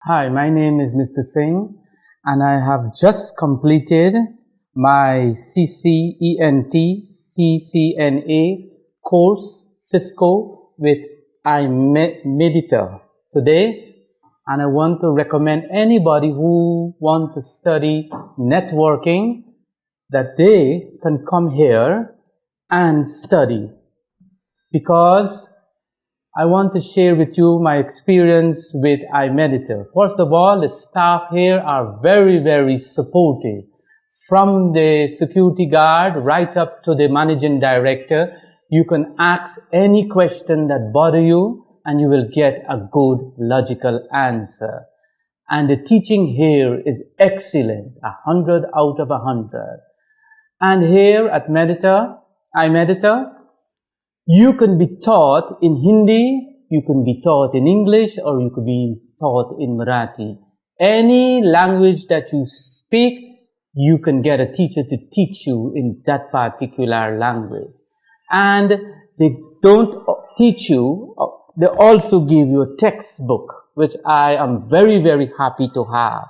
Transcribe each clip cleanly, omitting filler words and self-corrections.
Hi, my name is Mr. Singh and I have just completed my CCENT CCNA course Cisco with I-Medita today, and I want to recommend anybody who want to study networking that they can come here and study, because I want to share with you my experience with I-Medita. First of all, the staff here are very supportive. From the security guard right up to the managing director, you can ask any question that bother you and you will get a good logical answer. And the teaching here is excellent, 100 out of 100. And here at I-Medita, you can be taught in Hindi, you can be taught in English, or you could be taught in Marathi. Any language that you speak, you can get a teacher to teach you in that particular language. And they don't teach you, they also give you a textbook, which I am very happy to have.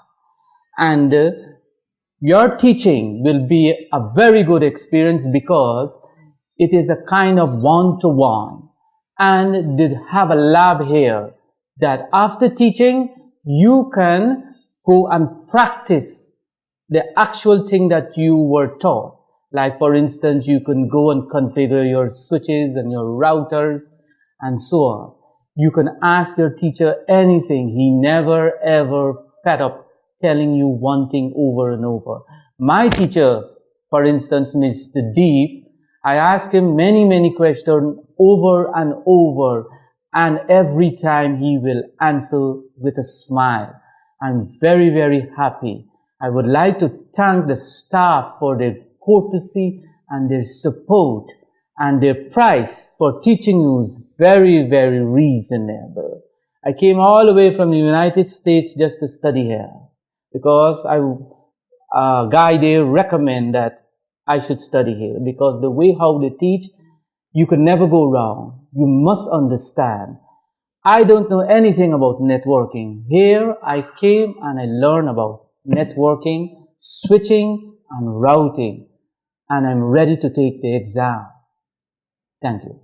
And your teaching will be a very good experience because it is a kind of one-to-one, and they have a lab here that after teaching you can go and practice the actual thing that you were taught. Like for instance, you can go and configure your switches and your routers and so on. You can ask your teacher anything. He never ever fed up telling you one thing over and over. My teacher, for instance, Mr. Deep, I ask him many questions over and over, and every time he will answer with a smile. I'm very happy. I would like to thank the staff for their courtesy and their support, and their price for teaching you is very reasonable. I came all the way from the United States just to study here because a guy there recommend that I should study here, because the way how they teach, you can never go wrong. You must understand. I don't know anything about networking. Here I came and I learned about networking, switching and routing, and I'm ready to take the exam. Thank you.